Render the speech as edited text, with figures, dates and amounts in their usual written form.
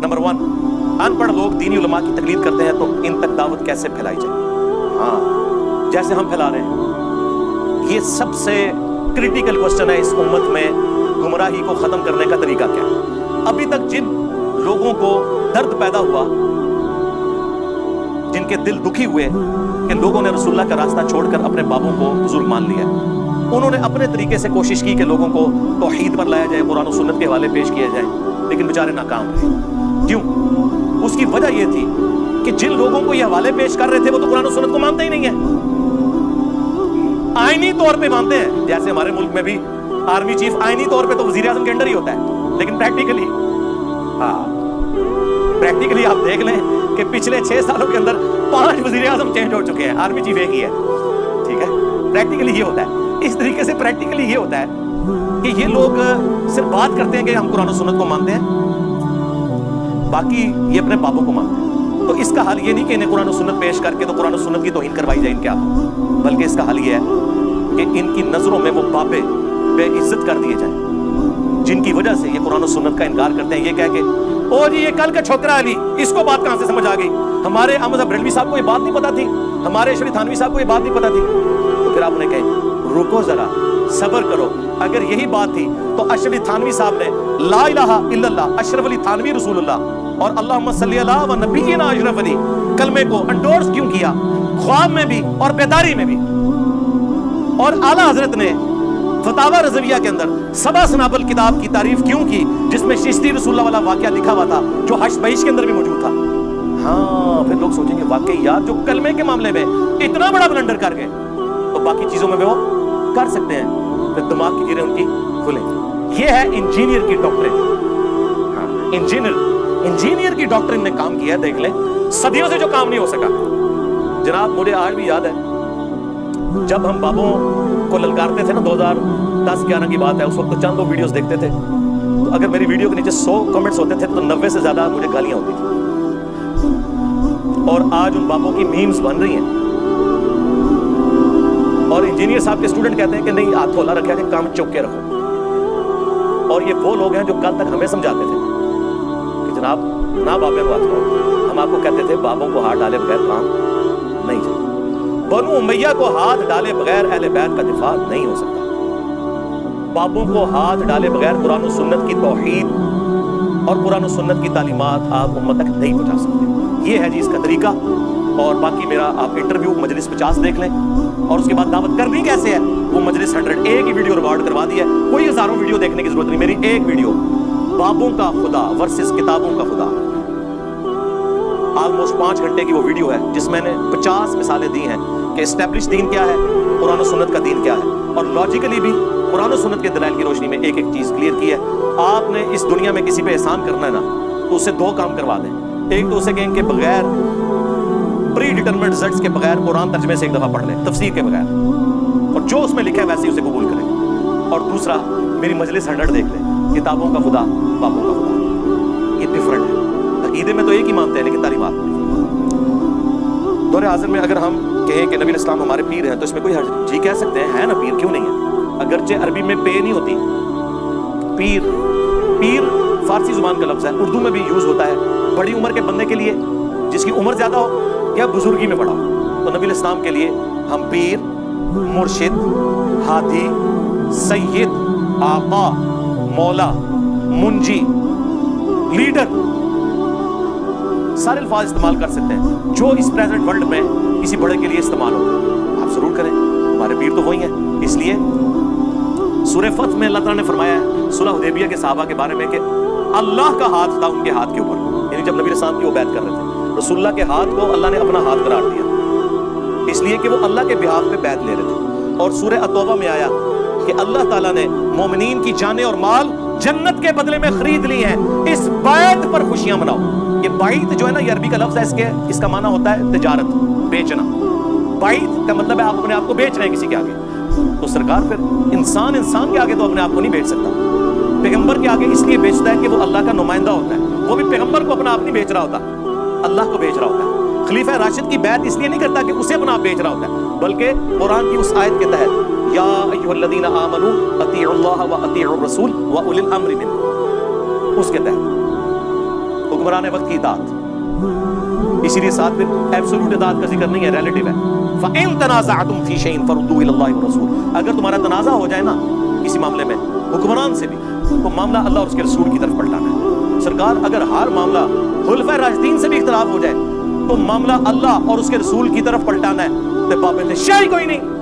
Number 1, अनपढ़ लोग दीनी उलमा की तकलीद करते हैं तो इन तक दावत कैसे फैलाई जाए? हाँ, जैसे हम फैला रहे हैं। ये सबसे क्रिटिकल क्वेश्चन है इस उम्मत में, गुमराही को खत्म करने का तरीका क्या है? अभी तक जिन लोगों को दर्द पैदा हुआ, जिनके दिल दुखी हुए कि लोगों ने रसूलुल्लाह का रास्ता छोड़कर अपने बाबों को बुजुर्ग मान लिया, उन्होंने अपने तरीके से कोशिश की कि लोगों को तौहीद पर लाया जाए, कुरान और सुन्नत के हवाले पेश किया जाए, लेकिन बेचारे नाकाम रहे। क्यों? उसकी वजह यह थी कि जिन लोगों को ये हवाले पेश कर रहे थे वो तो कुरान और सुन्नत को मानते ही नहीं है, आईनी तौर पे मानते हैं। जैसे हमारे मुल्क में भी आर्मी चीफ आईनी तौर पे तो वजीर आजम के अंडर ही होता है, लेकिन प्रैक्टिकली प्रैक्टिकली आप देख लें कि पिछले 6 सालों के अंदर 5 वजीर आजम चेंज हो चुके हैं, आर्मी चीफ एक ही है। ठीक है, प्रैक्टिकली ये होता है। इस तरीके से प्रैक्टिकली ये होता है कि ये लोग सिर्फ बात करते हैं कि हम कुरान और सुन्नत को मानते हैं, बाकी ये अपने बाबों को मानते हैं। तो इसका हल ये नहीं कि इन्हें कुरान और सुन्नत पेश करके तो कुरान और सुन्नत की तौहीन करवाई जाए इनके हाथों, बल्कि इसका हल ये है कि इनकी नजरों में वो बाबे बेइज्जत कर दिए जाए जिनकी वजह से ये कुरान और सुन्नत का इनकार करते हैं। ये कह के ओ जी ये कल का छोकरा अली, इसको बात कहां से समझ आ गई? हमारे अहमद बरेलवी साहब को ये बात नहीं पता थी, हमारे अशरफ थानवी साहब को ये बात नहीं पता थी। तो फिर आप उन्हें कहें रुको जरा, सब्र करो। अगर यही बात थी तो अशरफ थानवी साहब ने ला इलाहा इल्लल्लाह अशरफ अली थानवी रसूलुल्लाह और अल्लाहुम्मा सल्ली अला व नबीना अशरफ अली कलमे को एंडोर्स क्यों किया, ख्वाब में भी और बेदारी में भी? और आला हजरत ने फतावा रज़विया के अंदर सबा सनाबल किताब की तारीफ क्यों की, जिसमें चिश्ती रसूलुल्लाह वाला वाकया लिखा हुआ था जो हश्र बहिश के अंदर भी मौजूद था। हाँ, फिर लोग सोचेंगे वाकई यार जो कलमे के मामले में इतना बड़ा ब्लंडर कर गए तो बाकी चीजों में वो कर सकते हैं, फिर दिमाग की गिरें उनकी खुलेंगी। ये है इंजीनियर की डॉक्ट्रिन। हाँ, इंजीनियर की डॉक्ट्रिन ने काम किया, देख लें, सदियों से जो काम नहीं हो सका। जनाब मुझे आज भी याद है जब हम बाबों को ललकारते थे ना, 2010-11 की बात है, उस वक्त तो चंद 2 वीडियोस देखते थे, तो अगर मेरी वीडियो के नीचे 100 कमेंट्स होते थे तो 90 से ज्यादा मुझे गालियां होती थी। और आज उन बाबों की मीम्स बन रही हैं और इंजीनियर साहब के स्टूडेंट कहते हैं कि नहीं हाथ खोला रखा है, काम चौक के रखो। और ये वो लोग हैं जो कल तक हमें समझाते थे कि जनाब ना बाबे को हाथ खाओ। हम आपको कहते थे बाबों को हाथ डाले बगैर काम नहीं चलता, बनु उमैया को हाथ डाले बगैर अहले बैत का दिफा नहीं हो सकता, बाबों को हाथ डाले बगैर कुरान और सुन्नत की तौहीद और कुरान और सुन्नत की तालीमात आप उम्मत तक नहीं पहुंचा सकते। ये है जी इसका तरीका। और बाकी मेरा आप इंटरव्यू मजलिस 50 देख लें, और उसके बाद दावत करनी कैसे है वो मजलिस 100 एक ही वीडियो रिकॉर्ड करवा दी है, कोई हजारों वीडियो देखने की जरूरत नहीं। मेरी एक वीडियो बाबों का खुदा वर्सेस किताबों का खुदा, ऑलमोस्ट 5 घंटे की वो वीडियो है जिसमें मैंने 50 मिसालें दी हैं कि एस्टैब्लिश दीन क्या है, कुरान और सुन्नत का दीन क्या है, और लॉजिकली भी कुरान और सुन्नत के दलाइल की रोशनी में एक एक चीज क्लियर की है। आपने इस दुनिया में किसी पे एहसान करना है ना तो उससे 2 काम करवा दें। एक तो उसे कहें कि बगैर प्री डिटरमिनेड रिजल्ट्स के बगैर कुरान तर्जमे से एक दफा पढ़ लें, तफसीर के बगैर, और जो उसमें लिखा है वैसे ही उसे कबूल करें। और दूसरा मेरी मजलिस 100 देख लें, किताबों का खुदा बाबों का खुदा, ये डिफरेंट है। अकीदे में तो एक ही मानते हैं लेकिन तालीमात में। दौरे हाजिर में अगर हम कहें कि नबी इस्लाम हमारे पीर हैं तो इसमें कोई हर्ज नहीं। जी कह सकते हैं, है ना पीर, क्यों नहीं है? अगरचे अरबी में पे नहीं होती, पीर फारसी जुबान का लफ्ज है, उर्दू में भी यूज होता है बड़ी उम्र के बंदे के लिए जिसकी उम्र ज्यादा हो या बुजुर्गी में बड़ा हो। तो नबी इस्लाम के लिए हम पीर, मुर्शिद, हादी, सैयद, आका, मौला, मुंजी, लीडर, सारे अल्फाज इस्तेमाल कर सकते हैं जो इस प्रेजेंट वर्ल्ड में किसी बड़े के लिए इस्तेमाल हो। आप जरूर करें, हमारे पीर तो वही हैं। इसलिए सूरह फतह में अल्लाह ताला ने फरमाया है सुलह हुदैबिया के सहाबा के बारे में कि अल्लाह का हाथ था उनके हाथ के ऊपर, यानी जब नबी इस्लाम की वो बैत कर रहे थे, रसूलुल्लाह के हाथ को अल्लाह ने अपना हाथ करार दिया, इसलिए कि वो अल्लाह के बिहाफ पे बैत ले रहे थे। और सूरह अतौबा में आया कि अल्लाह ताला ने मोमिनीन की जानें और माल जन्नत के बदले में खरीद ली हैं, इस बैत पर खुशियां मनाओ। ये बाइत जो है ना, ये अरबी का लफ्ज है, इसका माना होता है तिजारत, बेचना। बाइत का मतलब है आप अपने आप को बेच रहे हैं किसी के आगे। तो सरकार फिर इंसान के आगे तो अपने आप को नहीं बेच सकता, पैगंबर के आगे इसलिए बेचता है कि वो अल्लाह का नुमाइंदा होता है। वो भी पैगंबर को अपना आप नहीं बेच रहा होता, अल्लाह को बेच रहा होता है। खलीफा राशिद की बैत इसलिए नहीं करता कि उसे अपना आप बेच रहा होता है, बल्कि कुरान की उस आयत के तहत या अय्युहल्लज़ीना आमनू अतीउल्लाह व अतीउर रसूल व उलिल अम्रि मिनकुम, उसके तहत हुक्म حکمران وقت کی اطاعت، اسی لیے ساتھ میں ایبسولوٹ اطاعت کا ذکر نہیں ہے، ریلیٹو ہے. فَإِن تَنَازَعْتُمْ فِي شَيْءٍ فَرُدُّوهُ إِلَى اللَّهِ وَالرَّسُولِ. اگر تمہارا تنازع ہو جائے نا کسی معاملے میں حکمران سے بھی، تو معاملہ اللہ اور اس کے رسول کی طرف پلٹانا ہے. سرکار اگر ہر معاملہ خلفائے راشدین سے بھی اختلاف ہو جائے تو معاملہ اللہ اور اس کے رسول کی طرف پلٹانا ہے. تو پاپے نے شے کوئی نہیں.